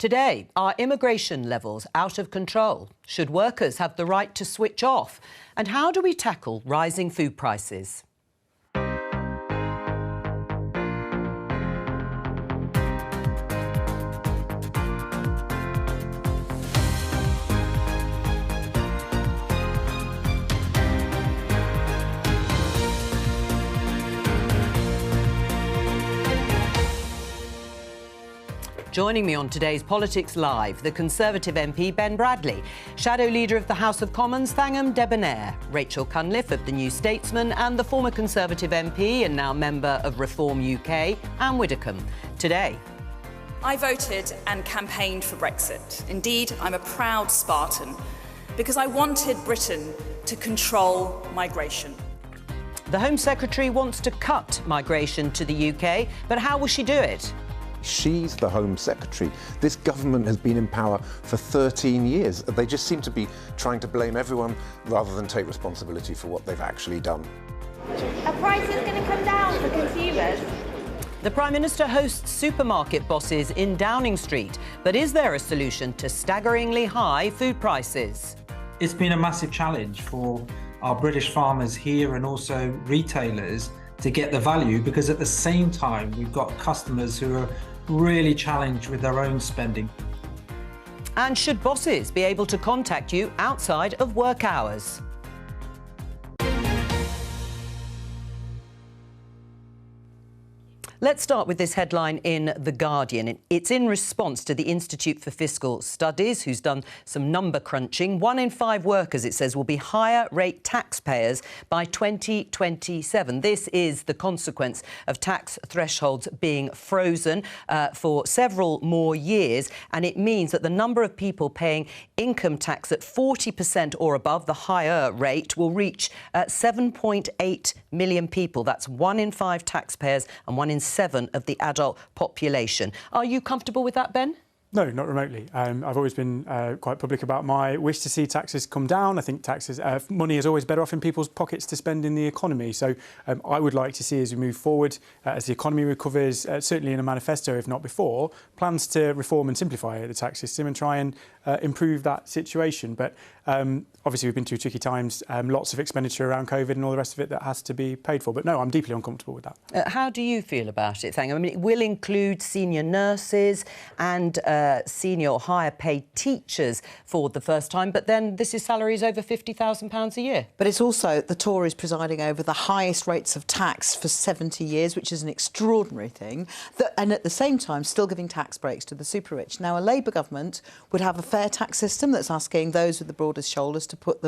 Today, are immigration levels out of control? Should workers have the right to switch off? And how do we tackle rising food prices? Joining me on today's Politics Live, the Conservative MP Ben Bradley, Shadow Leader of the House of Commons Thangam Debonair, Rachel Cunliffe of the New Statesman, and the former Conservative MP and now member of Reform UK, Anne Widdecombe. Today, I voted and campaigned for Brexit. Indeed, I'm a proud Spartan because I wanted Britain to control migration. The Home Secretary wants to cut migration to the UK, but how will she do it? She's the Home Secretary. This government has been in power for 13 years. They just seem to be trying to blame everyone rather than take responsibility for what they've actually done. Are prices going to come down for consumers? The Prime Minister hosts supermarket bosses in Downing Street, but is there a solution to staggeringly high food prices? It's been a massive challenge for our British farmers here and also retailers to get the value, because at the same time we've got customers who are really challenged with their own spending. And should bosses be able to contact you outside of work hours? Let's start with this headline in The Guardian. It's in response to the Institute for Fiscal Studies, who's done some number crunching. 1 in 5 workers, it says, will be higher rate taxpayers by 2027. This is the consequence of tax thresholds being frozen for several more years. And it means that the number of people paying income tax at 40% or above, the higher rate, will reach 7.8 million people. That's 1 in 5 taxpayers and 1 in 7 of the adult population. Are you comfortable with that, Ben? No, not remotely. I've always been quite public about my wish to see taxes come down. I think taxes, money is always better off in people's pockets to spend in the economy. So I would like to see, as we move forward, as the economy recovers, certainly in a manifesto, if not before, plans to reform and simplify the tax system and try and improve that situation. But obviously, we've been through tricky times, lots of expenditure around COVID and all the rest of it that has to be paid for. But no, I'm deeply uncomfortable with that. How do you feel about it, Thang? I mean, it will include senior nurses and senior or higher paid teachers for the first time, but then this is salaries over £50,000 a year. But it's also the Tories presiding over the highest rates of tax for 70 years, which is an extraordinary thing, and at the same time still giving tax breaks to the super rich. Now, a Labour government would have a fair tax system that's asking those with the broadest shoulders to put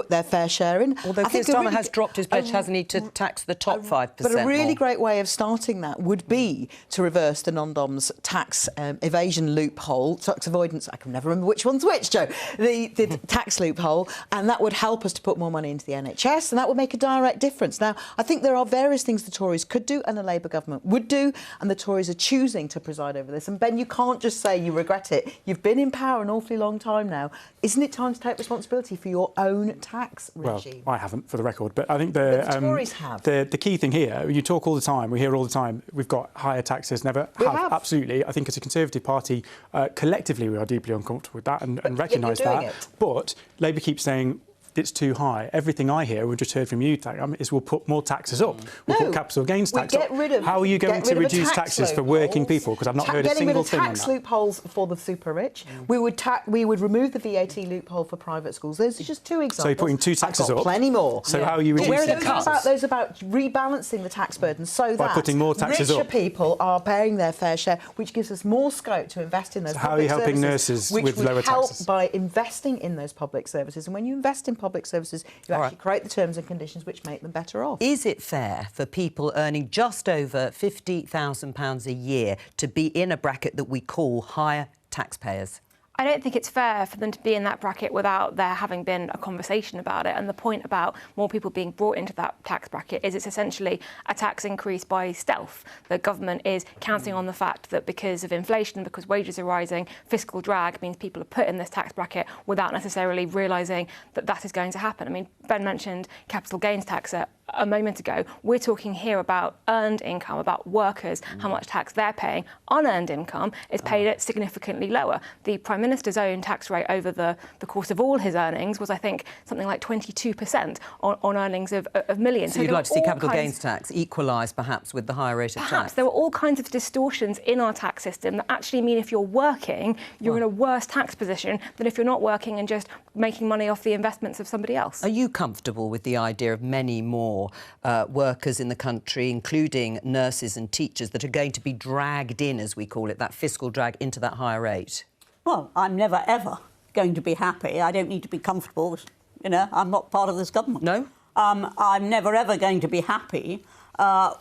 their fair share in. Although Keir Starmer has dropped his pledge, hasn't he, to tax the top 5%. But a really more. great way of starting that would be to reverse the non-doms tax evasion loophole, tax avoidance, I can never remember which one's which, Joe, the tax loophole, and that would help us to put more money into the NHS, and that would make a direct difference. Now, I think there are various things the Tories could do and the Labour government would do, and the Tories are choosing to preside over this. And Ben, you can't just say you regret it. You've been in power an awfully long time now. Isn't it time to take responsibility for your own tax regime? Well, I haven't, for the record, but I think the Tories have. The key thing here, you talk all the time, we hear all the time, we've got higher taxes, never have. Absolutely. I think as a Conservative Party, collectively we are deeply uncomfortable with that and recognise that. But Labour keeps saying it's too high. Everything I hear, we just heard from you, Thangam, is we'll put more taxes up. We'll put capital gains tax up. How are you going to reduce taxes for working people? Because I've not heard a single thing on that. Tax loopholes for the super rich. We would remove the VAT loophole for private schools. Those are just 2 examples. So you're putting 2 taxes up. Plenty more. So how are you reducing taxes? Those are about rebalancing the tax burden so by that putting more taxes richer up. people are paying their fair share, which gives us more scope to invest in those public services. How are you helping nurses with lower taxes? Help by investing in those public services. And when you invest in public services, you actually create the terms and conditions which make them better off. Is it fair for people earning just over £50,000 a year to be in a bracket that we call higher taxpayers? I don't think it's fair for them to be in that bracket without there having been a conversation about it. And the point about more people being brought into that tax bracket is it's essentially a tax increase by stealth. The government is counting on the fact that because of inflation, because wages are rising, fiscal drag means people are put in this tax bracket without necessarily realising that that is going to happen. I mean, Ben mentioned capital gains tax at a moment ago. We're talking here about earned income, about workers, how much tax they're paying. Unearned income is paid at significantly lower. The Prime Minister's own tax rate over the course of all his earnings was, I think, something like 22% on earnings of millions. So you'd like to see capital gains tax equalised perhaps with the higher rate of tax? Perhaps. There were all kinds of distortions in our tax system that actually mean if you're working, you're in a worse tax position than if you're not working and just making money off the investments of somebody else. Are you comfortable with the idea of many more workers in the country, including nurses and teachers, that are going to be dragged in, as we call it, that fiscal drag into that higher rate? Well, I'm never, ever going to be happy. I don't need to be comfortable. You know, I'm not part of this government. No? I'm never, ever going to be happy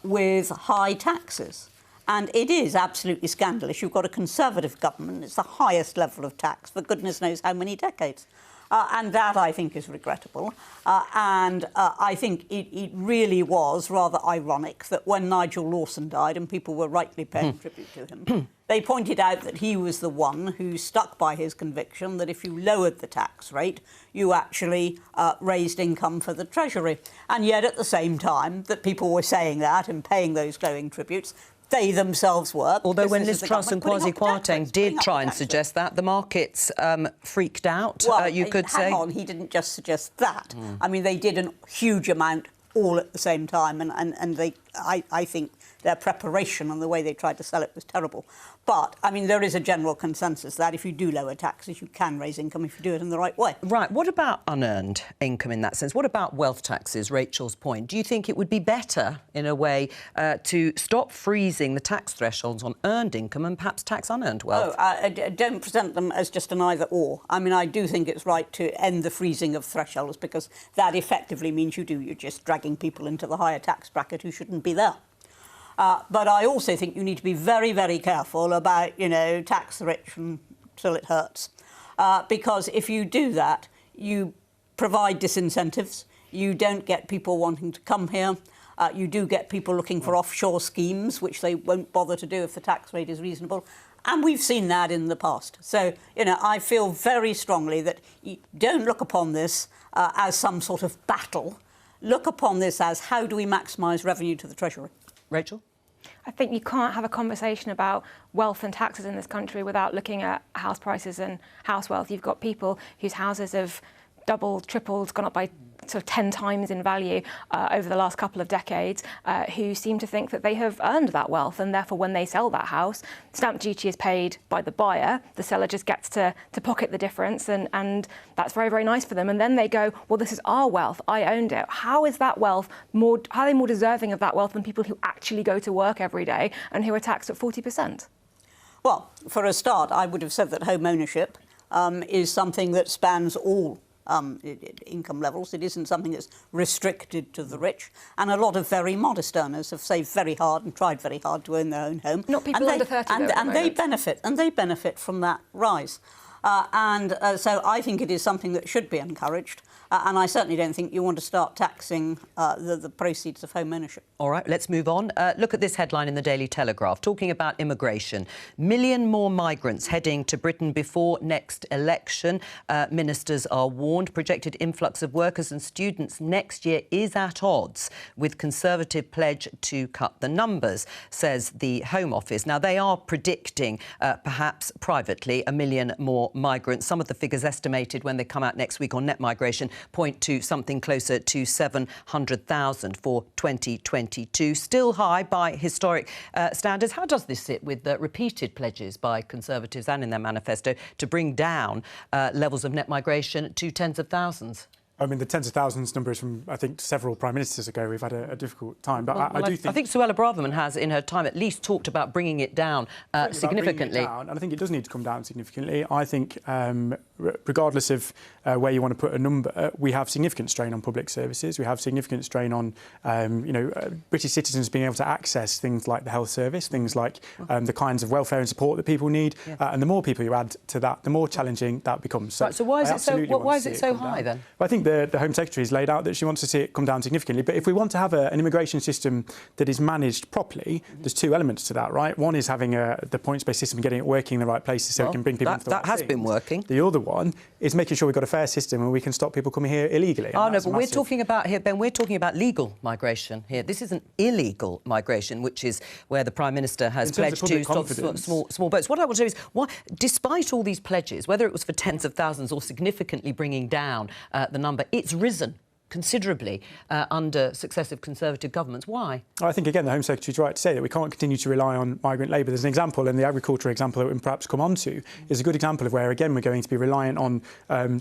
with high taxes. And it is absolutely scandalous. You've got a Conservative government. It's the highest level of tax for goodness knows how many decades. And that, I think, is regrettable. I think it really was rather ironic that when Nigel Lawson died, and people were rightly paying tribute to him, they pointed out that he was the one who stuck by his conviction that if you lowered the tax rate, you actually raised income for the Treasury. And yet, at the same time that people were saying that and paying those glowing tributes, they themselves were. Although when Liz Truss and Kwasi Kwarteng did try and suggest that, the markets freaked out, well, you could say. Hang on, he didn't just suggest that. I mean, they did a huge amount all at the same time, and I think their preparation and the way they tried to sell it was terrible. But, I mean, there is a general consensus that if you do lower taxes, you can raise income if you do it in the right way. Right. What about unearned income in that sense? What about wealth taxes, Rachel's point? Do you think it would be better, in a way, to stop freezing the tax thresholds on earned income and perhaps tax unearned wealth? I don't present them as just an either-or. I mean, I do think it's right to end the freezing of thresholds because that effectively means you're just dragging people into the higher tax bracket who shouldn't be there. But I also think you need to be very, very careful about, tax the rich until it hurts. Because if you do that, you provide disincentives. You don't get people wanting to come here. You do get people looking for offshore schemes, which they won't bother to do if the tax rate is reasonable. And we've seen that in the past. So, I feel very strongly that you don't look upon this as some sort of battle. Look upon this as how do we maximise revenue to the Treasury. Rachel? I think you can't have a conversation about wealth and taxes in this country without looking at house prices and house wealth. You've got people whose houses have doubled, tripled, gone up by sort of 10 times in value over the last couple of decades, who seem to think that they have earned that wealth, and therefore when they sell that house, stamp duty is paid by the buyer, the seller just gets to pocket the difference, and that's very, very nice for them. And then they go, well, this is our wealth, I owned it. How is that wealth how are they more deserving of that wealth than people who actually go to work every day and who are taxed at 40%? Well, for a start, I would have said that home ownership is something that spans all income levels. It isn't something that's restricted to the rich. And a lot of very modest earners have saved very hard and tried very hard to own their own home. Not people under 30, and they benefit from that rise. So I think it is something that should be encouraged. And I certainly don't think you want to start taxing the proceeds of home ownership. All right, let's move on. Look at this headline in the Daily Telegraph, talking about immigration. Million more migrants heading to Britain before next election. Ministers are warned. Projected influx of workers and students next year is at odds with Conservative pledge to cut the numbers, says the Home Office. Now, they are predicting, perhaps privately, 1 million more migrants. Some of the figures estimated when they come out next week on net migration point to something closer to 700,000 for 2022. Still high by historic standards. How does this sit with the repeated pledges by Conservatives and in their manifesto to bring down levels of net migration to tens of thousands? I mean, the tens of thousands number is from, I think, several prime ministers ago. We've had a difficult time. But I think Suella Braverman has, in her time at least, talked about bringing it down significantly. And I think it does need to come down significantly. I think, regardless of where you want to put a number, we have significant strain on public services. We have significant strain on, British citizens being able to access things like the health service, things like the kinds of welfare and support that people need. And the more people you add to that, the more challenging that becomes. So why is it so high then? Well, I think think the Home Secretary has laid out that she wants to see it come down significantly. But if we want to have an immigration system that is managed properly, there's two elements to that, right? One is having the points-based system and getting it working in the right places so it can bring people into the right That has things. been working. The other one is making sure we've got a fair system and we can stop people coming here illegally. Oh, no, but we're talking about here, Ben, we're talking about legal migration here. This isn't illegal migration, which is where the Prime Minister has pledged to stop small boats. What I want to say is, despite all these pledges, whether it was for tens of thousands or significantly bringing down the number, it's risen considerably under successive Conservative governments. Why? I think, again, the Home Secretary's right to say that we can't continue to rely on migrant labour. There's an example, and the agriculture example that we can perhaps come on to is a good example of where, again, we're going to be reliant on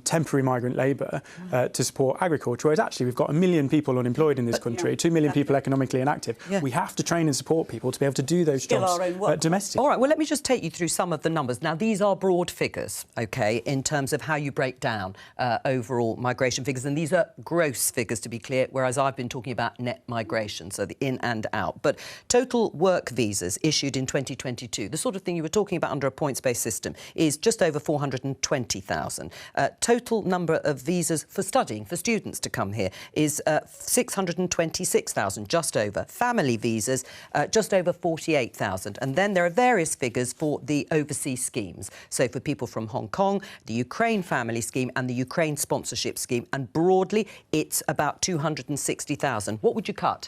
temporary migrant labour to support agriculture, whereas actually we've got 1 million people unemployed in this country, 2 million people economically inactive. Yeah. We have to train and support people to be able to do those jobs domestically. All right, well, let me just take you through some of the numbers. Now, these are broad figures, OK, in terms of how you break down overall migration figures, and these are gross figures, to be clear, whereas I've been talking about net migration, so the in and out. But total work visas issued in 2022, the sort of thing you were talking about under a points-based system, is just over 420,000. Total number of visas for studying, for students to come here, is 626,000, just over. Family visas, just over 48,000. And then there are various figures for the overseas schemes. So for people from Hong Kong, the Ukraine family scheme and the Ukraine sponsorship scheme. And broadly, it's about 260,000. What would you cut?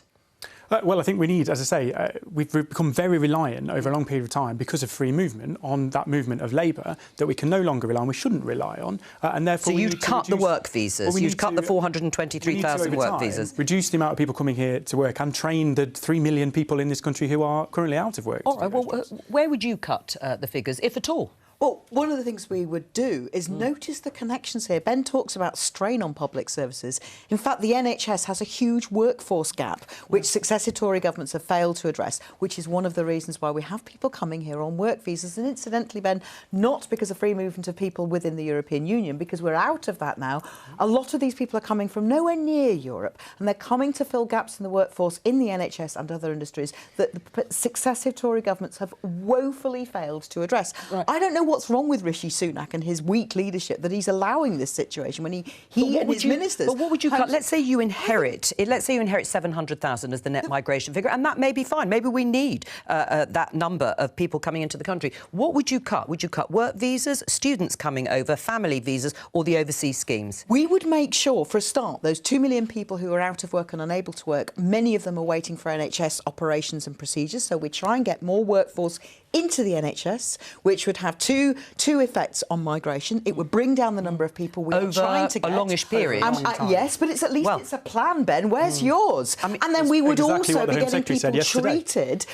Well, I think we need, as I say, we've become very reliant over a long period of time because of free movement on that movement of labour that we can no longer rely on, we shouldn't rely on. And therefore, so you'd cut the work visas, you'd cut the 423,000 work visas. Reduce the amount of people coming here to work and train the 3 million people in this country who are currently out of work. All right, well, where would you cut the figures, if at all? Well, one of the things we would do is notice the connections here. Ben talks about strain on public services. In fact, the NHS has a huge workforce gap, which successive Tory governments have failed to address, which is one of the reasons why we have people coming here on work visas. And incidentally, Ben, not because of free movement of people within the European Union, because we're out of that now. A lot of these people are coming from nowhere near Europe, and they're coming to fill gaps in the workforce in the NHS and other industries that the successive Tory governments have woefully failed to address. Right. I don't know what's wrong with Rishi Sunak and his weak leadership that he's allowing this situation when he and his ministers. But what would you cut? Let's say you inherit 700,000 as the net migration figure, and that may be fine. Maybe we need that number of people coming into the country. What would you cut? Would you cut work visas, students coming over, family visas, or the overseas schemes? We would make sure, for a start, those 2 million people who are out of work and unable to work, many of them are waiting for NHS operations and procedures, so we try and get more workforce into the NHS, which would have two effects on migration. It would bring down the number of people we are trying to get. Over a longish period. Yes, but it's at least it's a plan, Ben. Where's yours? I mean, and then we would also be getting people treated.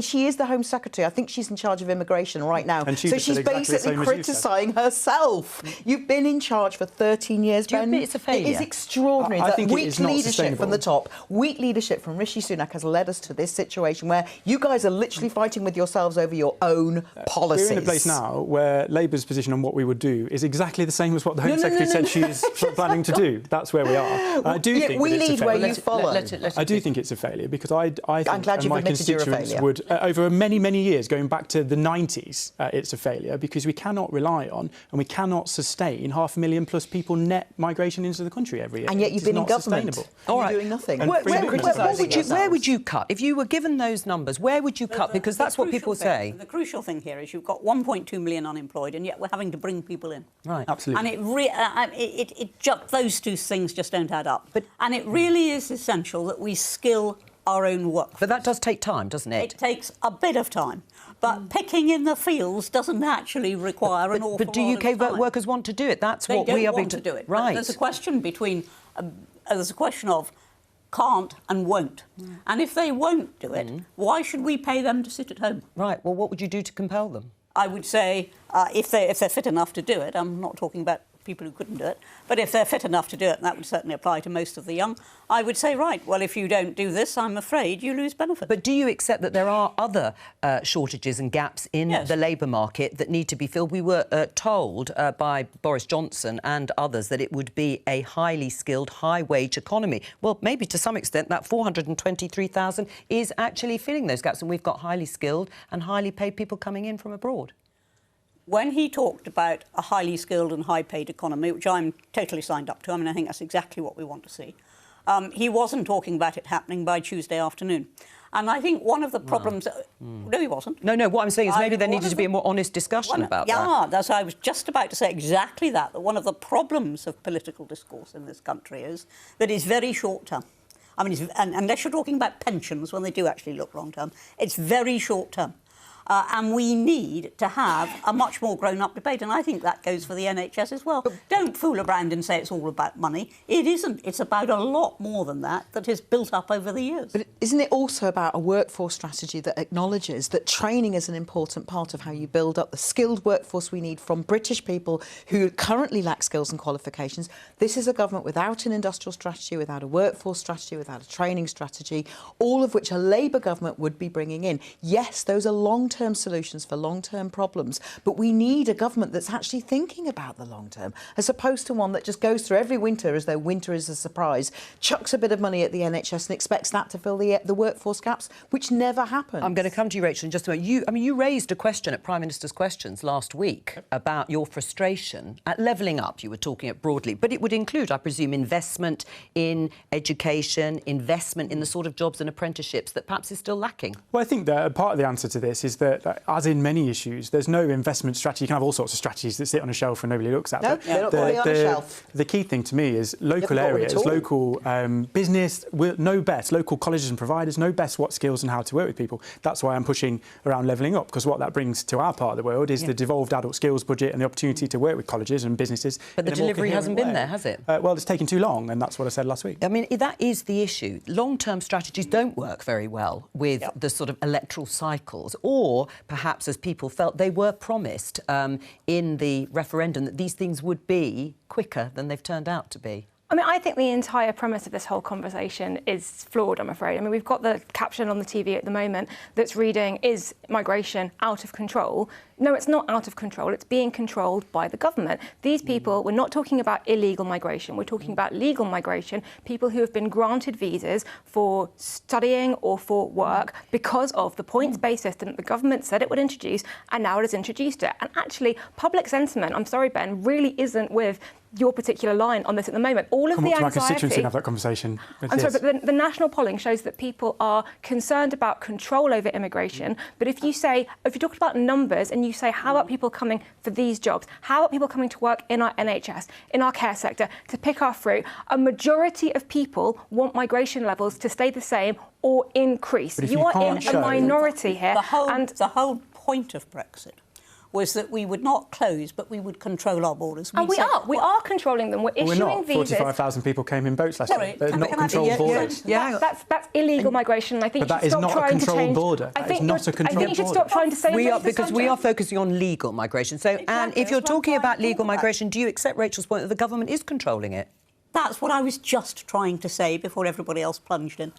She is the Home Secretary. I think she's in charge of immigration right now. And so she's basically criticising herself. You've been in charge for 13 years, Ben. Do you admit it's a failure? It is extraordinary. I think weak leadership from the top, weak leadership from Rishi Sunak has led us to this situation where you guys are literally fighting with yourselves over your own policies. We're in a place now where Labour's position on what we would do is exactly the same as what the Home Secretary said she is planning to do. That's where we are. I do think we it's lead a where failure. you follow. I do think it's a failure because I think I'm glad you've my admitted you're a constituents failure. would, over many, many years, going back to the 90s, it's a failure because we cannot rely on and we cannot sustain 500,000 plus people net migration into the country every year. And yet you've been in government. All right. You're doing nothing. Where would you cut? If you were given those numbers, where would you cut? Because that's what people say. The crucial thing here is you've got 1.2 million unemployed, and yet we're having to bring people in. Right. Absolutely. And those two things just don't add up. And it really is essential that we skill our own workforce. But that does take time, doesn't it? It takes a bit of time. But picking in the fields doesn't actually require an awful lot of time. But do UK workers want to do it? That's what we are being to do it. Right. There's a question there's a question of can't and won't. And if they won't do it, why should we pay them to sit at home? Right. Well, what would you do to compel them? I would say if they're fit enough to do it, I'm not talking about people who couldn't do it, but if they're fit enough to do it, and that would certainly apply to most of the young, I would say, right, well, if you don't do this, I'm afraid you lose benefit. But do you accept that there are other shortages and gaps in the labour market that need to be filled? We were told by Boris Johnson and others that it would be a highly skilled, high-wage economy. Well, maybe to some extent that 423,000 is actually filling those gaps, and we've got highly skilled and highly paid people coming in from abroad. when he talked about a highly skilled and high-paid economy, which I'm totally signed up to, I mean, I think that's exactly what we want to see, he wasn't talking about it happening by Tuesday afternoon. And I think one of the problems... No, he wasn't. No, what I'm saying is maybe there needed to be a more honest discussion about that. Yeah, that's I was just about to say exactly that one of the problems of political discourse in this country is that it's very short-term. I mean, unless you're talking about pensions, when they do actually look long-term, it's very short-term. And we need to have a much more grown-up debate, and I think that goes for the NHS as well. Don't fool around and say it's all about money. It isn't. It's about a lot more than that is built up over the years. But isn't it also about a workforce strategy that acknowledges that training is an important part of how you build up the skilled workforce we need from British people who currently lack skills and qualifications? This is a government without an industrial strategy, without a workforce strategy, without a training strategy, all of which a Labour government would be bringing in. Yes, those are long-term solutions for long-term problems, but we need a government that's actually thinking about the long term, as opposed to one that just goes through every winter as though winter is a surprise, chucks a bit of money at the NHS and expects that to fill the workforce gaps, which never happens. I'm going to come to you, Rachel, in just a moment. You raised a question at Prime Minister's Questions last week about your frustration at levelling up. You were talking it broadly, but it would include, I presume, investment in education, investment in the sort of jobs and apprenticeships that perhaps is still lacking. Well, I think that part of the answer to this is that, as in many issues, there's no investment strategy. You can have all sorts of strategies that sit on a shelf and nobody looks at. No, they're not going on a shelf. The key thing to me is local areas, local business know best, local colleges and providers know best what skills and how to work with people. That's why I'm pushing around levelling up, because what that brings to our part of the world is the devolved adult skills budget and the opportunity to work with colleges and businesses. But the delivery hasn't been there, has it? Well, it's taken too long, and that's what I said last week. I mean, that is the issue. Long-term strategies don't work very well with the sort of electoral cycles, or perhaps, as people felt, they were promised in the referendum that these things would be quicker than they've turned out to be. I mean, I think the entire premise of this whole conversation is flawed, I'm afraid. I mean, we've got the caption on the TV at the moment that's reading, is migration out of control? No, it's not out of control. It's being controlled by the government. These people, we're not talking about illegal migration. We're talking about legal migration, people who have been granted visas for studying or for work because of the points-based system that the government said it would introduce, and now it has introduced it. And actually, public sentiment, I'm sorry, Ben, really isn't with your particular line on this at the moment. All of Come the up to my anxiety... constituency and have that conversation. I'm sorry, but the national polling shows that people are concerned about control over immigration. But if you talk about numbers and you say, how about people coming for these jobs? How about people coming to work in our NHS, in our care sector, to pick our fruit? A majority of people want migration levels to stay the same or increase. But you are in a minority here. The whole point of Brexit was that we would not close, but we would control our borders. And we are controlling them. We're issuing visas. 45,000 people came in boats last year. They're not controlled borders. That's illegal migration. I think but that is not a controlled border. That is not a controlled border. I think you should stop trying to say because we are focusing on legal migration. So, Anne, if you're talking about legal migration, do you accept Rachel's point that the government is controlling it? That's what I was just trying to say before everybody else plunged in.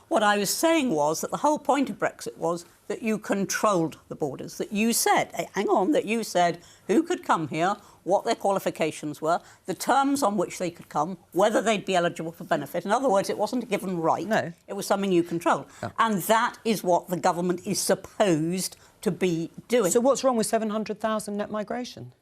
What I was saying was that the whole point of Brexit was that you controlled the borders, that you said, that you said who could come here, what their qualifications were, the terms on which they could come, whether they'd be eligible for benefit. In other words, it wasn't a given right. No. It was something you controlled. Oh. And that is what the government is supposed to be doing. So what's wrong with 700,000 net migration?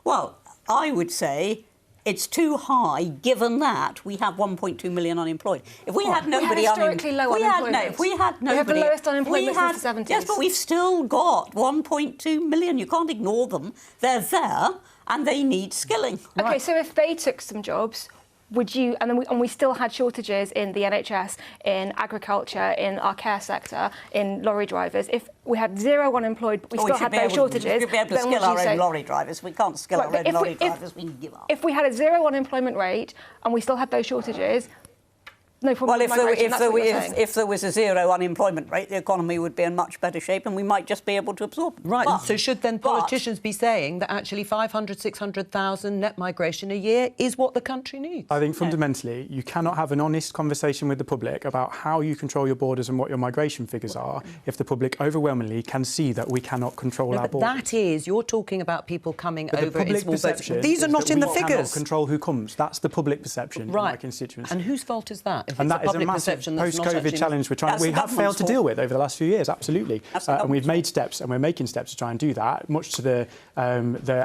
Well, I would say it's too high, given that we have 1.2 million unemployed. If we had nobody historically low unemployment. If we had nobody, we have the lowest unemployment since the 70s. Yes, but we've still got 1.2 million. You can't ignore them. They're there, and they need skilling. OK, so if they took some jobs, would you, and we still had shortages in the NHS, in agriculture, in our care sector, in lorry drivers. If we had zero unemployed, we still had those shortages. We should be able to skill our own lorry drivers. We can't skill our own lorry drivers. We can give up. If we had a zero unemployment rate and we still had those shortages, no problem. Well, if there was a zero unemployment rate, the economy would be in much better shape and we might just be able to absorb them. Right, so should then politicians be saying that actually 500, 600,000 net migration a year is what the country needs? I think fundamentally you cannot have an honest conversation with the public about how you control your borders and what your migration figures are if the public overwhelmingly can see that we cannot control our borders. That is, you're talking about people coming over in small boats. These are not in the figures. We cannot control who comes. That's the public perception in my constituency. And whose fault is that? if and it's that a is public a massive perception that's not post-COVID actually- challenge we have failed to deal with over the last few years, absolutely. And we've made steps, and we're making steps to try and do that, much to the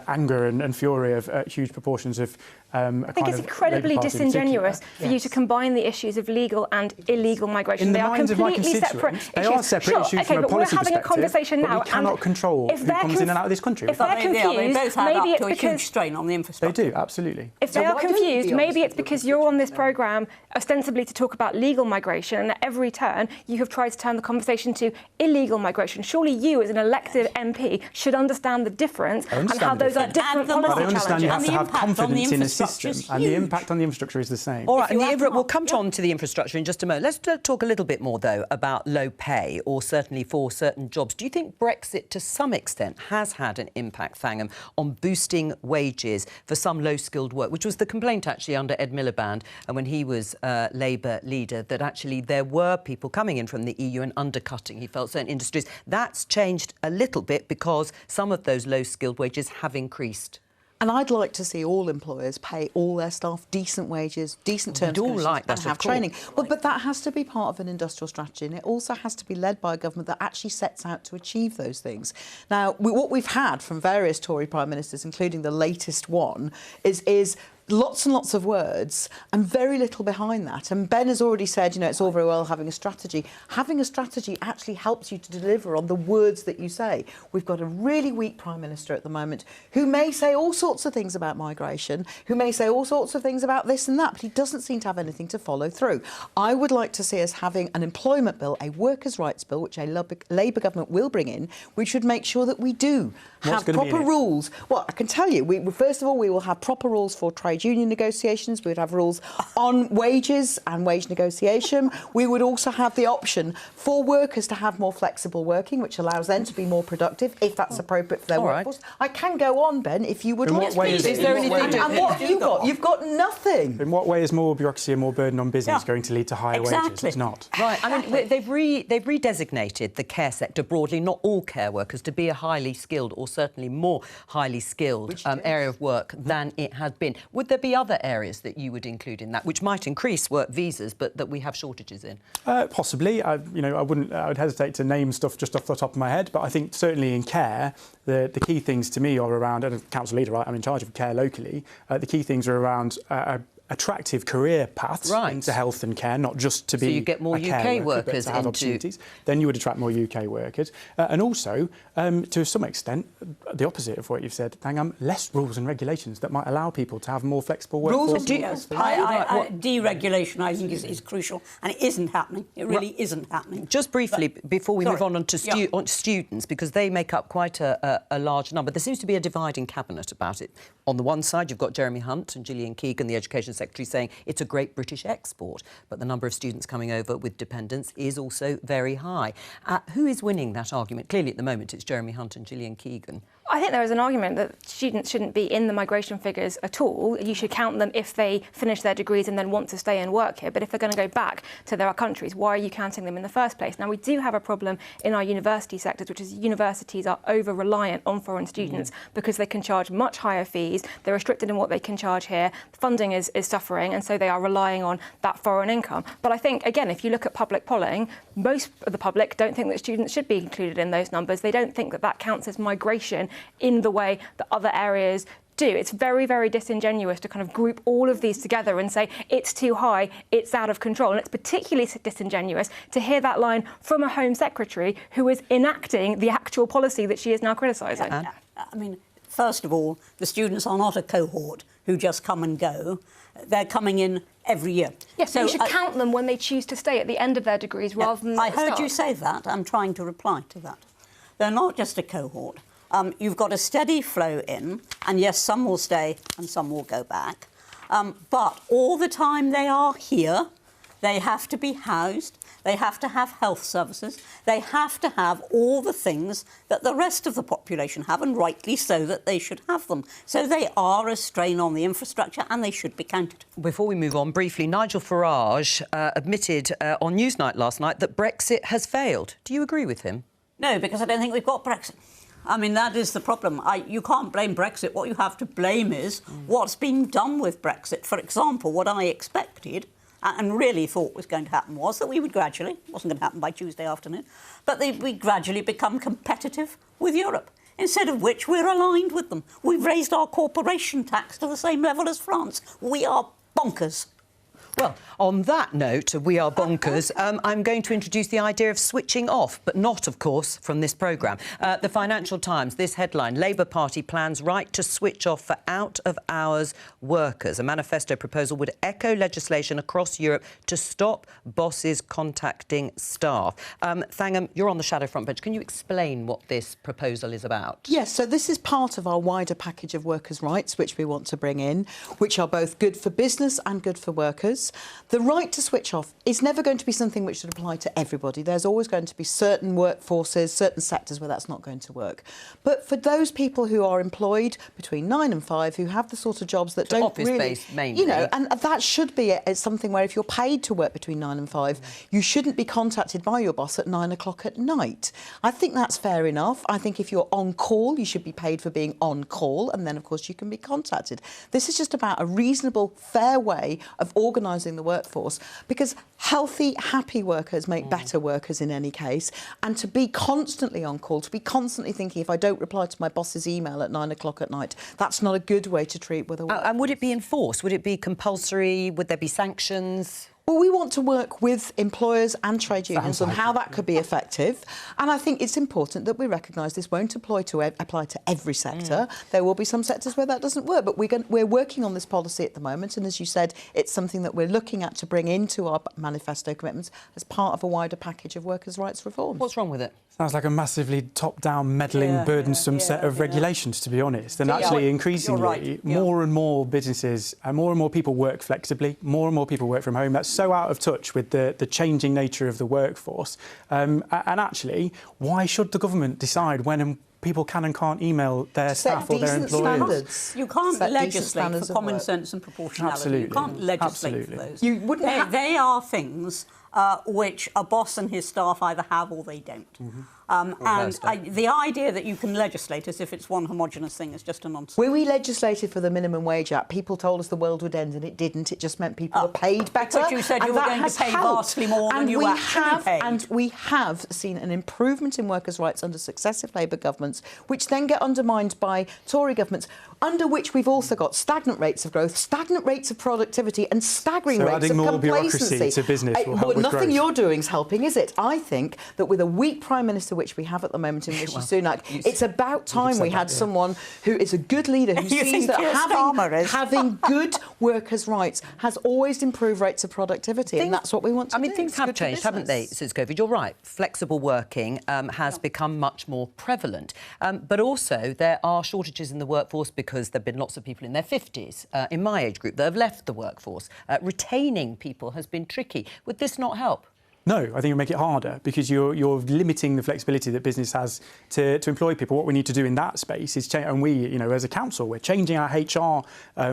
anger and fury of huge proportions of I think it's incredibly disingenuous for you to combine the issues of legal and illegal migration. They are completely separate issues. They are separate issues from a policy perspective. We're having a conversation now. We cannot control who comes in and out of this country. If they're confused, they both add maybe up it's to a huge strain on the infrastructure. They do, absolutely. If they are confused, maybe it's because you're on this programme ostensibly to talk about legal migration, and at every turn you have tried to turn the conversation to illegal migration. Surely you, as an elected MP, should understand the difference and how those are different policy challenges. I understand you have to have confidence in a system, and the impact on the infrastructure is the same. All right, and we'll come on to the infrastructure in just a moment. Let's talk a little bit more, though, about low pay, or certainly for certain jobs. Do you think Brexit, to some extent, has had an impact, Thangham, on boosting wages for some low-skilled work, which was the complaint, actually, under Ed Miliband, and when he was Labour leader, that actually there were people coming in from the EU and undercutting, he felt, certain industries. That's changed a little bit because some of those low-skilled wages have increased. And I'd like to see all employers pay all their staff decent wages, decent terms and conditions, like that, and have training. Well, but that has to be part of an industrial strategy, and it also has to be led by a government that actually sets out to achieve those things. Now, what we've had from various Tory Prime Ministers, including the latest one, is lots and lots of words and very little behind that. And Ben has already said, it's all very well having a strategy. Having a strategy actually helps you to deliver on the words that you say. We've got a really weak Prime Minister at the moment who may say all sorts of things about migration, who may say all sorts of things about this and that, but he doesn't seem to have anything to follow through. I would like to see us having an employment bill, a workers' rights bill, which a Labour government will bring in, which would make sure that we do have proper rules. Well, I can tell you, first of all, we will have proper rules for trade union negotiations. We would have rules on wages and wage negotiation. We would also have the option for workers to have more flexible working, which allows them to be more productive, if that's appropriate for their workforce. I can go on, Ben, if you would like me to. Is there anything? And what have you got? You've got nothing. In what way is more bureaucracy and more burden on business going to lead to higher wages? It's not. Right. I mean, they've redesignated the care sector broadly, not all care workers, to be a highly skilled, or certainly more highly skilled area of work than it had been. Would there be other areas that you would include in that, which might increase work visas, but that we have shortages in? Possibly. I would hesitate to name stuff just off the top of my head, but I think certainly in care, the key things to me are around, and as council leader, I'm in charge of care locally, the key things are around attractive career paths into health and care, not just to be so you get more UK workers to have opportunities. Then you would attract more UK workers, and also, to some extent, the opposite of what you've said, Thangham, less rules and regulations that might allow people to have more flexible workforce. Deregulation, I think, is crucial, and it isn't happening. It really isn't happening. Just briefly, before we move on to students, because they make up quite a large number, there seems to be a divide in Cabinet about it. On the one side, you've got Jeremy Hunt and Gillian Keegan, the Education Secretary, saying it's a great British export, but the number of students coming over with dependents is also very high. Who is winning that argument? Clearly, at the moment, it's Jeremy Hunt and Gillian Keegan. I think there is an argument that students shouldn't be in the migration figures at all. You should count them if they finish their degrees and then want to stay and work here. But if they're going to go back to their countries, why are you counting them in the first place? Now, we do have a problem in our university sectors, which is universities are over-reliant on foreign students because they can charge much higher fees. They're restricted in what they can charge here. Funding is suffering, and so they are relying on that foreign income. But I think, again, if you look at public polling, most of the public don't think that students should be included in those numbers. They don't think that that counts as migration in the way that other areas do. It's very, very disingenuous to kind of group all of these together and say it's too high, it's out of control. And it's particularly disingenuous to hear that line from a Home Secretary who is enacting the actual policy that she is now criticising. I mean, first of all, the students are not a cohort who just come and go. They're coming in every year. Yes, so you should count them when they choose to stay at the end of their degrees rather than I heard you say that. I'm trying to reply to that. They're not just a cohort. You've got a steady flow in, and yes, some will stay and some will go back. But all the time they are here, they have to be housed, they have to have health services, they have to have all the things that the rest of the population have, and rightly so that they should have them. So they are a strain on the infrastructure and they should be counted. Before we move on, briefly, Nigel Farage admitted on Newsnight last night that Brexit has failed. Do you agree with him? No, because I don't think we've got Brexit. I mean, that is the problem. You can't blame Brexit. What you have to blame is what's been done with Brexit. For example, what I expected and really thought was going to happen was that we would gradually, it wasn't going to happen by Tuesday afternoon, but we gradually become competitive with Europe, instead of which we're aligned with them. We've raised our corporation tax to the same level as France. We are bonkers. Well, on that note, we are bonkers. I'm going to introduce the idea of switching off, but not, of course, from this programme. The Financial Times, this headline, Labour Party plans right to switch off for out-of-hours workers. A manifesto proposal would echo legislation across Europe to stop bosses contacting staff. Thangham, you're on the Shadow front bench. Can you explain what this proposal is about? Yes, so this is part of our wider package of workers' rights, which we want to bring in, which are both good for business and good for workers. The right to switch off is never going to be something which should apply to everybody. There's always going to be certain workforces, certain sectors where that's not going to work. But for those people who are employed between 9 and 5, who have the sort of jobs that don't really... Office-based, mainly. You know, and that should be something where if you're paid to work between 9 and 5, you shouldn't be contacted by your boss at 9 o'clock at night. I think that's fair enough. I think if you're on call, you should be paid for being on call, and then, of course, you can be contacted. This is just about a reasonable, fair way of organising the workforce, because healthy, happy workers make better workers in any case, and to be constantly on call, to be constantly thinking if I don't reply to my boss's email at 9 o'clock at night, that's not a good way to treat with a workforce. And would it be enforced? Would it be compulsory? Would there be sanctions? Well, we want to work with employers and trade unions on how that could be effective. And I think it's important that we recognise this won't apply to every sector. There will be some sectors where that doesn't work. But we're working on this policy at the moment. And as you said, it's something that we're looking at to bring into our manifesto commitments as part of a wider package of workers' rights reform. What's wrong with it? Sounds like a massively top-down, meddling, burdensome set of regulations, to be honest. And actually, increasingly, more and more businesses and more people work flexibly. More and more people work from home. That's so out of touch with the changing nature of the workforce. And actually, why should the government decide when people can and can't email their staff or their employers? Standards. You can't legislate for common sense and proportionality. Absolutely. You can't legislate for those. You wouldn't they are things which a boss and his staff either have or they don't. The idea that you can legislate as if it's one homogenous thing is just a nonsense. When we legislated for the Minimum Wage Act, people told us the world would end, and it didn't. It just meant people were paid better. But you said you were going to pay vastly more than you actually paid. And we have seen an improvement in workers' rights under successive Labour governments, which then get undermined by Tory governments, under which we've also got stagnant rates of growth, stagnant rates of productivity and staggering rates of more complacency. bureaucracy to business will help But with nothing growth. you're doing is helping, is it? I think that with a weak Prime Minister, which we have at the moment in Rishi Sunak, it's about time we had someone who is a good leader, who sees that having good workers' rights has always improved rates of productivity, and that's what we want to do. I mean, things have changed, haven't they, since COVID? You're right. Flexible working has become much more prevalent. But also, there are shortages in the workforce because there have been lots of people in their 50s, in my age group, that have left the workforce. Retaining people has been tricky. Would this not help? No, I think it'll make it harder because you're limiting the flexibility that business has to employ people. What we need to do in that space is change, and we, you know, as a council, we're changing our HR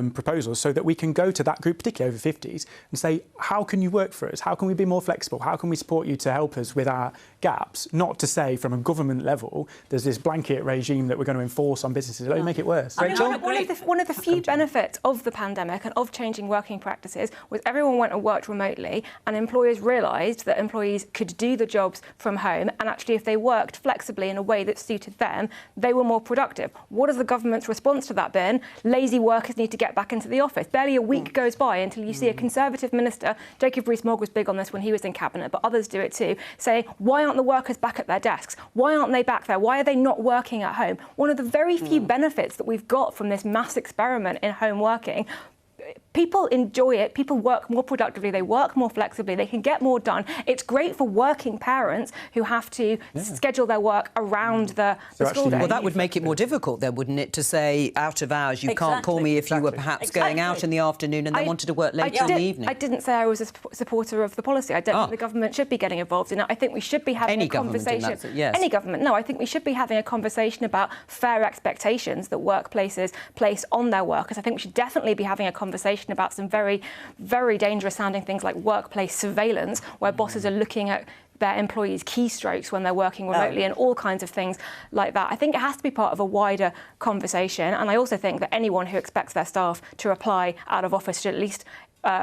proposals so that we can go to that group, particularly over 50s, and say, how can you work for us? How can we be more flexible? How can we support you to help us with our gaps? Not to say from a government level, there's this blanket regime that we're going to enforce on businesses. It'll make it worse. I mean, one of the few benefits of the pandemic and of changing working practices was everyone went and worked remotely, and employers realised that employees could do the jobs from home, and actually if they worked flexibly in a way that suited them, they were more productive. What has the government's response to that been? Lazy workers need to get back into the office. Barely a week goes by until you see a Conservative minister, Jacob Rees-Mogg was big on this when he was in Cabinet, but others do it too, saying, why aren't the workers back at their desks? Why aren't they back there? Why are they not working at home? One of the very few benefits that we've got from this mass experiment in home working, people enjoy it, people work more productively, they work more flexibly, they can get more done. It's great for working parents who have to schedule their work around the school day. Well, that would make it more difficult then, wouldn't it, to say out of hours, you can't call me if you were perhaps going out in the afternoon and then wanted to work later in the evening. I didn't say I was a supporter of the policy. I don't think the government should be getting involved in it. I think we should be having a conversation. Any government, no, I think we should be having a conversation about fair expectations that workplaces place on their workers. I think we should definitely be having a conversation about some very, very dangerous sounding things like workplace surveillance, where bosses are looking at their employees' keystrokes when they're working remotely and all kinds of things like that. I think it has to be part of a wider conversation, and I also think that anyone who expects their staff to reply out of office should at least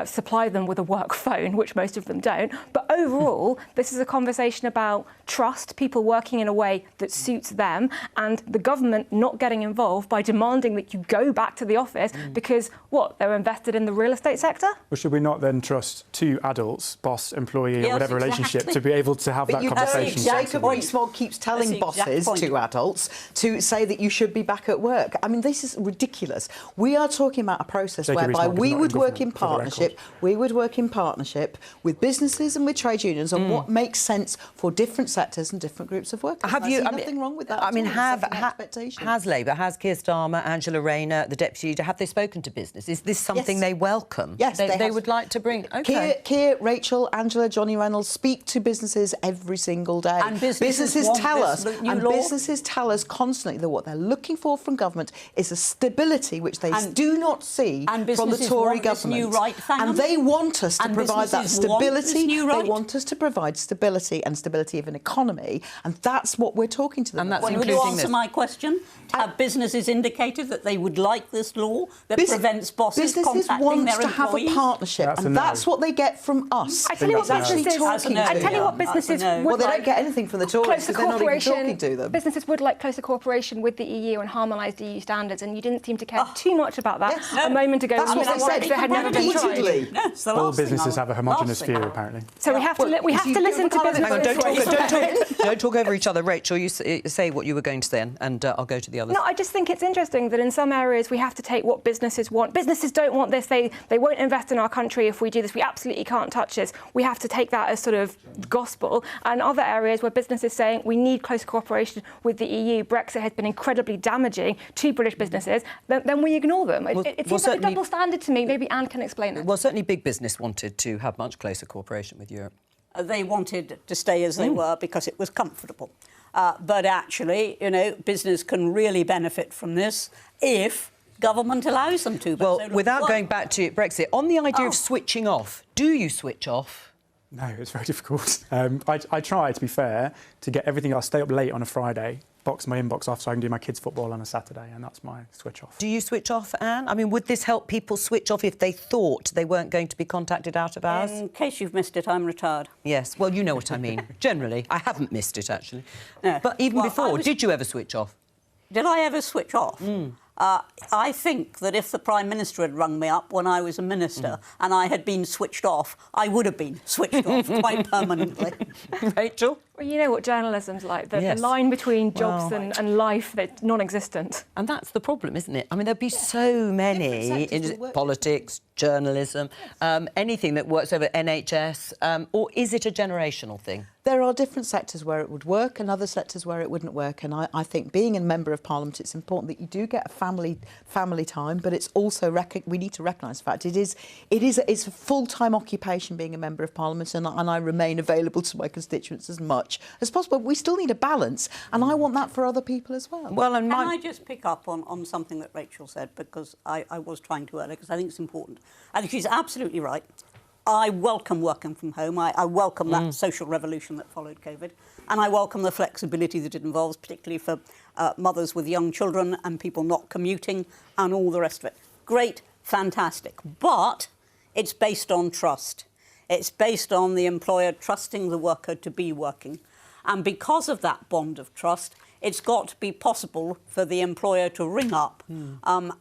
supply them with a work phone, which most of them don't. But overall, this is a conversation about trust, people working in a way that suits them, and the government not getting involved by demanding that you go back to the office because, what, they're invested in the real estate sector? Well, should we not then trust two adults, boss, employee, Yes, or whatever relationship, exactly. to be able to have But that you conversation? don't. Jacob Rees-Mogg keeps telling That's the exact bosses point. to adults to say that you should be back at work. I mean, this is ridiculous. We are talking about a process Jacob whereby Rees-Mogg is we not would in work in government, for the partnership. record. We would work in partnership with businesses and with trade unions on what makes sense for different sectors and different groups of workers. I see nothing wrong with that. I mean, at all. It's setting expectations. has Labour, has Keir Starmer, Angela Rayner, the Deputy Leader, have they spoken to business? Is this something Yes. they welcome? Yes, they have. would like to bring. Okay. Keir, Rachel, Angela, Johnny Reynolds speak to businesses every single day. And businesses want tell this us, new and law. businesses tell us constantly that what they're looking for from government is a stability which they And- do not see and from the businesses Tory want this government. new right, hang and on. they want us to And provide that businesses want this stability. new They right. want us to provide stability and stability of an economy, and that's what we're talking to them And about. that's Will you including answer this. my question? Have businesses indicated that they would like this law that prevents bosses Businesses contacting want their to have a employees? partnership, That's a and no. that's what they get from us. I tell you what It's actually businesses- talking That's a to no. I tell you them. what businesses That's a no. would Well, they like. don't get anything from the Tories Closer because they're not even cooperation. talking to them. Businesses would like closer cooperation with the EU and harmonised EU standards, and you didn't seem to care too much about that Yes. a moment ago. That's when you what said I said. Brexit had never been tried. Repeatedly. No, it's the All last thing businesses I- have a homogenous last thing view, I- apparently. So we have to listen to businesses. Hang on, don't Sorry. don't talk over each other. Rachel, you say what you were going to say, and I'll go to the others. No, I just think it's interesting that in some areas we have to take what businesses want. Businesses don't want this. They won't invest in our country if we do this. We absolutely can't touch this. We have to take that as sort of gospel. And other areas where businesses saying we need close cooperation with the EU, Brexit has been incredibly damaging to British businesses, then we ignore them. It seems like a certainly- double standard to me. Maybe Anne can explain it. Well, certainly big business wanted to have much closer cooperation with Europe. They wanted to stay as they were because it was comfortable. But actually, you know, business can really benefit from this if government allows them to. But Well, so look, without what- going back to Brexit, on the idea Oh. of switching off, do you switch off? No, it's very difficult. I try, to be fair, to get everything. I'll stay up late on a Friday, box my inbox off so I can do my kids' football on a Saturday, and that's my switch off. Do you switch off, Anne? I mean, would this help people switch off if they thought they weren't going to be contacted out of hours? In case you've missed it, I'm retired. Yes, well, you know what I mean. Generally. I haven't missed it, actually. No. But even Well, before, I was- did you ever switch off? Did I ever switch off? I think that if the Prime Minister had rung me up when I was a minister and I had been switched off, I would have been switched off quite permanently. Rachel? Well, you know what journalism's like. The Yes. line between jobs Well- and life, that's non-existent. And that's the problem, isn't it? I mean, there'd be so many sectors in will work. politics, journalism, anything that works over NHS, or is it a generational thing? There are different sectors where it would work and other sectors where it wouldn't work. And I think being a member of Parliament, it's important that you do get a family time, but it's also we need to recognise the fact it's a full-time occupation being a member of Parliament, and I remain available to my constituents as much as possible. But we still need a balance, and I want that for other people as well. Well, and Can I just pick up on something that Rachel said, because I was trying to earlier, because I think it's important. I think she's absolutely right. I welcome working from home. I welcome that social revolution that followed COVID. And I welcome the flexibility that it involves, particularly for mothers with young children and people not commuting and all the rest of it. Great, fantastic. But it's based on trust. It's based on the employer trusting the worker to be working. And because of that bond of trust, it's got to be possible for the employer to ring up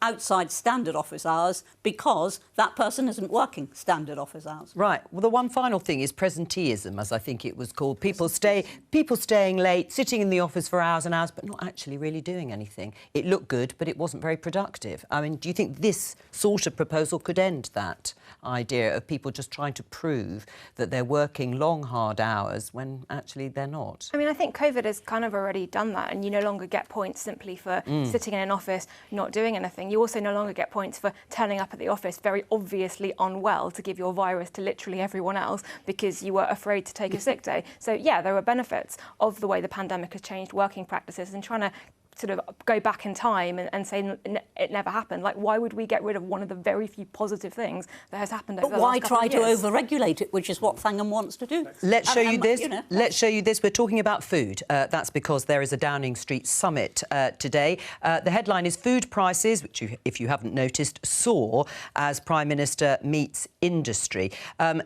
outside standard office hours because that person isn't working standard office hours. Right. Well, the one final thing is presenteeism, as I think it was called. People staying late, sitting in the office for hours and hours, but not actually really doing anything. It looked good, but it wasn't very productive. I mean, do you think this sort of proposal could end that idea of people just trying to prove that they're working long, hard hours when actually they're not? I mean, I think COVID has kind of already done that, and you no longer get points simply for sitting in an office not doing anything. You also no longer get points for turning up at the office very obviously unwell to give your virus to literally everyone else because you were afraid to take a sick day. So, yeah, there are benefits of the way the pandemic has changed working practices and trying to sort of go back in time and say it never happened. Like, why would we get rid of one of the very few positive things that has happened over the last couple of years? But why try to over-regulate it, which is what Thangham wants to do? Let's show you this. Let's show you this. We're talking about food. That's because there is a Downing Street summit today. The headline is "Food Prices," which, if you haven't noticed, soar as Prime Minister meets industry.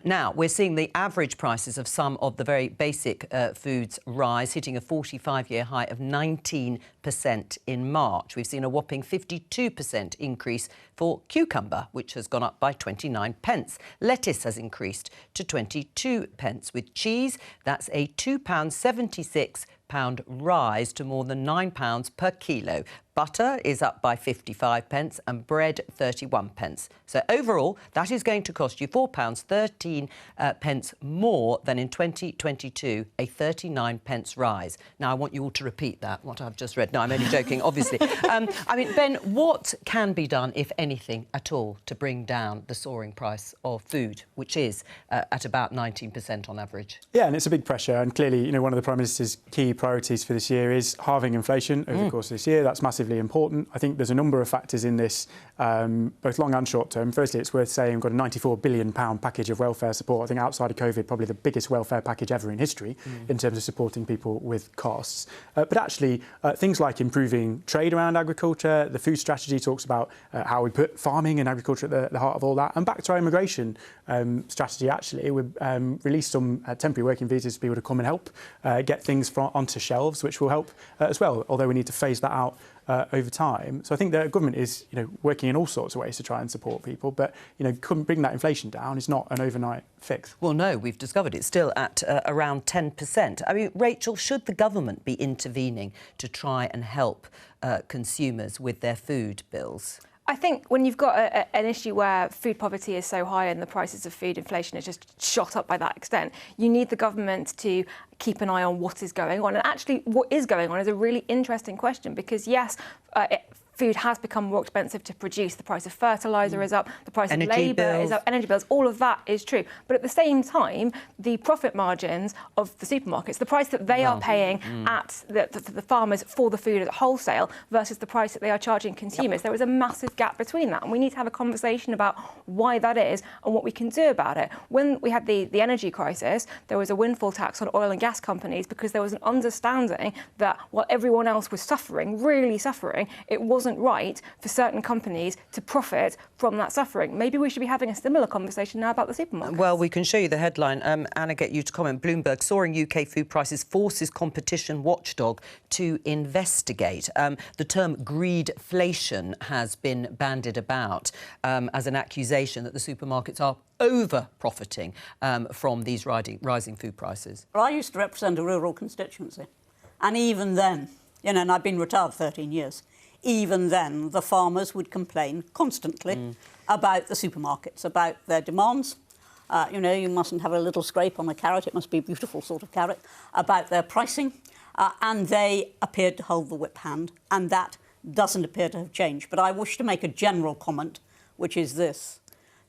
Now, we're seeing the average prices of some of the very basic foods rise, hitting a 45-year high of 19% in March. We've seen a whopping 52% increase for cucumber, which has gone up by 29 pence. Lettuce has increased to 22 pence. With cheese, that's a £2.76 rise to more than £9 per kilo. Butter is up by 55 pence and bread 31 pence. So overall, that is going to cost you £4.13 pence more than in 2022, a 39 pence rise. Now, I want you all to repeat that, what I've just read. No, I'm only joking, obviously. I mean, Ben, what can be done, if anything at all, to bring down the soaring price of food, which is at about 19% on average? Yeah, and it's a big pressure. And clearly, you know, one of the Prime Minister's key priorities for this year is halving inflation over the course of this year. That's massively important. I think there's a number of factors in this, both long and short term. Firstly, it's worth saying we've got a £94 billion package of welfare support. I think outside of COVID, probably the biggest welfare package ever in history in terms of supporting people with costs. But actually, things like improving trade around agriculture, the food strategy talks about how we put farming and agriculture at the heart of all that. And back to our immigration strategy, actually, we've released some temporary working visas for people to come and help get things onto shelves, which will help as well, although we need to phase that out over time. So I think the government is, you know, working in all sorts of ways to try and support people, but, you know, couldn't bring that inflation down. It's not an overnight fix. Well, no, we've discovered it's still at around 10%. I mean, Rachel, should the government be intervening to try and help consumers with their food bills? I think when you've got an issue where food poverty is so high and the prices of food inflation is just shot up by that extent, you need the government to keep an eye on what is going on. And actually, what is going on is a really interesting question because, yes, food has become more expensive to produce. The price of fertiliser is up, the price of labour is up, energy bills, all of that is true. But at the same time, the profit margins of the supermarkets, the price that they are paying at the farmers for the food at wholesale versus the price that they are charging consumers, there is a massive gap between that. And we need to have a conversation about why that is and what we can do about it. When we had the energy crisis, there was a windfall tax on oil and gas companies because there was an understanding that while everyone else was suffering, really suffering, it wasn't right for certain companies to profit from that suffering. Maybe we should be having a similar conversation now about the supermarkets. Well, we can show you the headline. Anna, get you to comment. Bloomberg, soaring UK food prices forces competition watchdog to investigate. The term greedflation has been bandied about as an accusation that the supermarkets are over-profiting from these rising food prices. Well, I used to represent a rural constituency. And even then, you know, and I've been retired 13 years, even then the farmers would complain constantly about the supermarkets, about their demands. You know, you mustn't have a little scrape on a carrot, it must be a beautiful sort of carrot, about their pricing. And they appeared to hold the whip hand, and that doesn't appear to have changed. But I wish to make a general comment, which is this,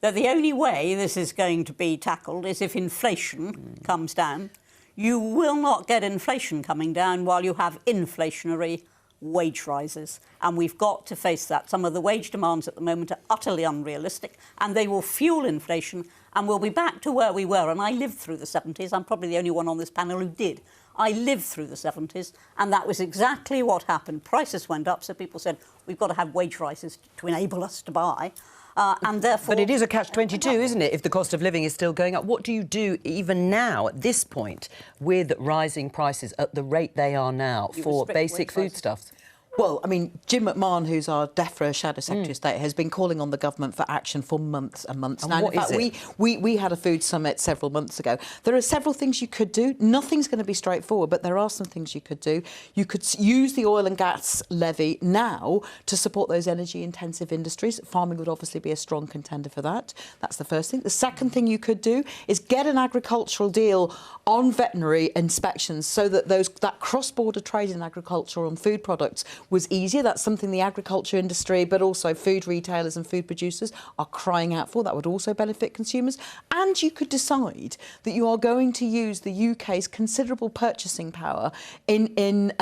that the only way this is going to be tackled is if inflation comes down. You will not get inflation coming down while you have inflationary wage rises. And we've got to face that. Some of the wage demands at the moment are utterly unrealistic, and they will fuel inflation, and we'll be back to where we were. And I lived through the 70s. I'm probably the only one on this panel who did. I lived through the 70s, and that was exactly what happened. Prices went up, so people said, we've got to have wage rises to enable us to buy. And therefore... But it is a catch-22, isn't it, if the cost of living is still going up? What do you do even now, at this point, with rising prices at the rate they are now for basic foodstuffs? Well, I mean, Jim McMahon, who's our DEFRA Shadow Secretary of State, has been calling on the government for action for months and months now. What in fact, we had a food summit several months ago. There are several things you could do. Nothing's going to be straightforward, but there are some things you could do. You could use the oil and gas levy now to support those energy-intensive industries. Farming would obviously be a strong contender for that. That's the first thing. The second thing you could do is get an agricultural deal on veterinary inspections so that that cross-border trade in agriculture and food products was easier. That's something the agriculture industry, but also food retailers and food producers are crying out for. That would also benefit consumers. And you could decide that you are going to use the UK's considerable purchasing power in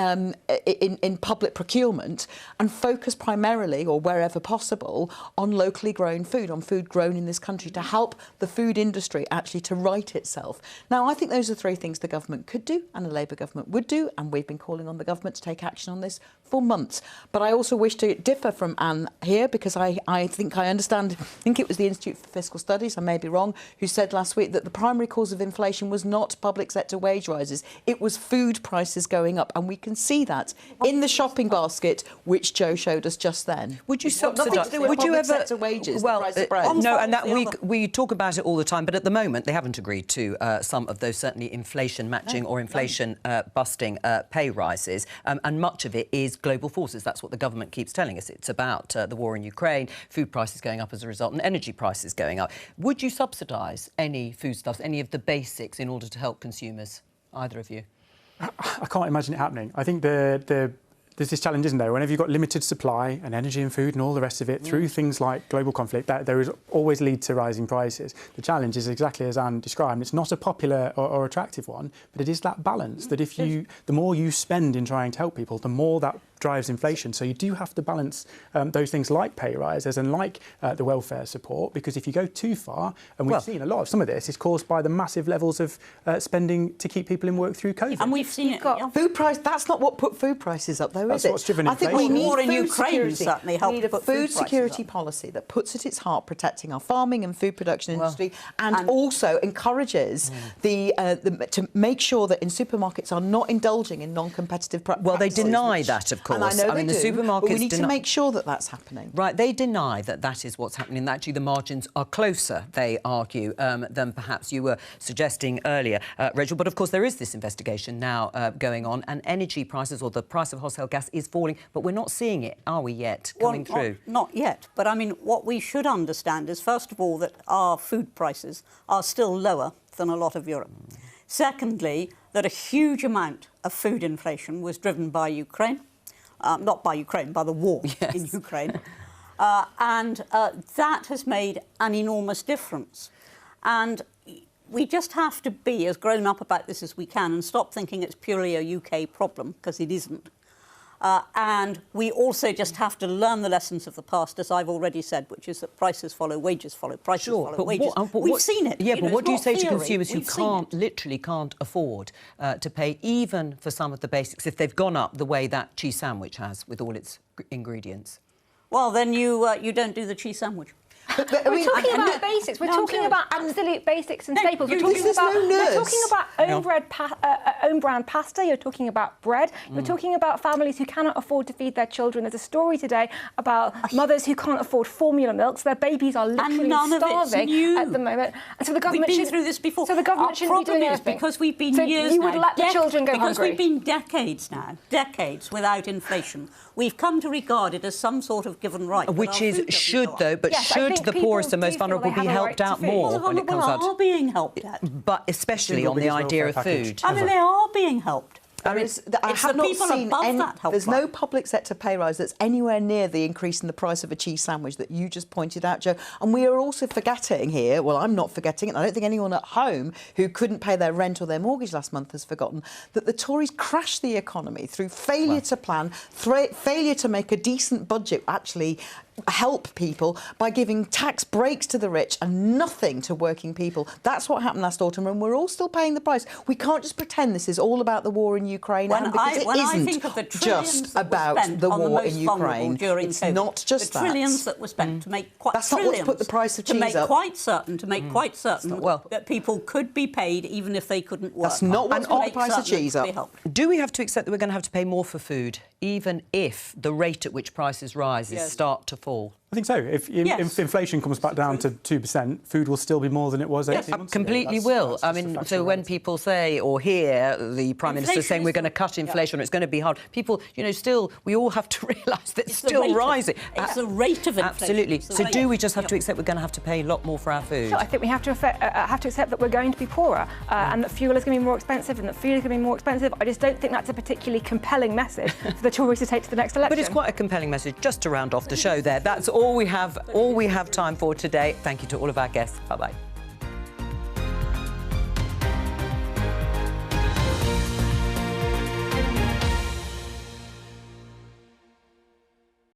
public procurement and focus primarily, or wherever possible, on locally grown food, on food grown in this country, to help the food industry actually to right itself. Now, I think those are three things the government could do and the Labour government would do, and we've been calling on the government to take action on this for months. But I also wish to differ from Anne here, because I think I understand, I think it was the Institute for Fiscal Studies, I may be wrong, who said last week that the primary cause of inflation was not public sector wage rises, it was food prices going up, and we can see that in the shopping basket, which Joe showed us just then. Would you subsidise? Would you ever wages? Well, the price of bread? no, and that we talk about it all the time, but at the moment they haven't agreed to some of those certainly inflation matching or inflation busting pay rises, and much of it is global forces. That's what the government keeps telling us. It's about the war in Ukraine, food prices going up as a result, and energy prices going up. Would you subsidise any foodstuffs, any of the basics, in order to help consumers? Either of you? I can't imagine it happening. I think there's this challenge, isn't there? Whenever you've got limited supply and energy and food and all the rest of it, through things like global conflict, that there is always lead to rising prices. The challenge is exactly as Anne described. It's not a popular or attractive one, but it is that balance that the more you spend in trying to help people, the more that drives inflation. So you do have to balance those things like pay rises and like the welfare support, because if you go too far, and we've seen a lot of some of this is caused by the massive levels of spending to keep people in work through COVID. And we've seen it. Food price, that's not what put food prices up, though, That's is it? what's driven I think we inflation. need War in food Ukraine security. certainly helped We need a put food food security prices up. policy that puts at its heart protecting our farming and food production industry, and also encourages to make sure that in supermarkets are not indulging in non-competitive practices. Well, they deny that, of course. And I know they mean, the do, supermarkets but we need to make sure that that's happening. Right, they deny that that is what's happening. And actually, the margins are closer, they argue, than perhaps you were suggesting earlier, Rachel. But of course, there is this investigation now going on, and energy prices, or the price of wholesale gas, is falling. But we're not seeing it, are we yet, coming through? Not yet. But I mean, what we should understand is, first of all, that our food prices are still lower than a lot of Europe. Secondly, that a huge amount of food inflation was driven by Ukraine. Not by Ukraine, by the war in Ukraine. And that has made an enormous difference. And we just have to be as grown up about this as we can and stop thinking it's purely a UK problem, because it isn't. And we also just have to learn the lessons of the past, as I've already said, which is that prices follow, wages follow, prices follow, wages. We've seen it. Yeah, but what do you say to theory. consumers who literally can't afford to pay even for some of the basics if they've gone up the way that cheese sandwich has with all its ingredients? Well, then you don't do the cheese sandwich. We're talking about basics. We're talking about absolute basics and staples. We're talking about own brand pasta. You're talking about bread. You're talking about families who cannot afford to feed their children. There's a story today about mothers who can't afford formula milks. Their babies are literally starving at the moment. And so the government We've been through this before. So the government shouldn't be doing anything. Because we've been so years you now. would let the children go because hungry. We've been decades without inflation. We've come to regard it as some sort of given right. Which is should, though, but should the poorest and most vulnerable be helped out more when it comes out? Well, the vulnerable are being helped at. But especially on the idea of food. I mean, they are being helped. I have not seen there's no line. public sector pay rise that's anywhere near the increase in the price of a cheese sandwich that you just pointed out, Joe. And we are also forgetting here, well, I'm not forgetting it, and I don't think anyone at home who couldn't pay their rent or their mortgage last month has forgotten, that the Tories crashed the economy through failure to plan, failure to make a decent budget actually help people by giving tax breaks to the rich and nothing to working people. That's what happened last autumn, and we're all still paying the price. We can't just pretend this is all about the war in Ukraine, because it isn't just about the war in Ukraine. It's not just that. The trillions that were spent to make quite That's not what's put the price of cheese up. To make quite certain that people could be paid even if they couldn't work. That's not what's put the price of cheese up. Do we have to accept that we're going to have to pay more for food, even if the rate at which prices rise start to fall? I think so. If inflation comes back down to 2%, food will still be more than it was 18 months ago. Completely will. I mean, so when people say or hear the Prime Minister saying we're going to cut inflation, or it's going to be hard, people, still, we all have to realise that it's still rising. It's the rate of inflation. Absolutely. So do we just have to accept we're going to have to pay a lot more for our food? No, I think we have to accept that we're going to be poorer and that fuel is going to be more expensive and that food is going to be more expensive. I just don't think that's a particularly compelling message for the Tories to take to the next election. But it's quite a compelling message. Just to round off the show there, that's all we have time for today. Thank you to all of our guests. Bye-bye.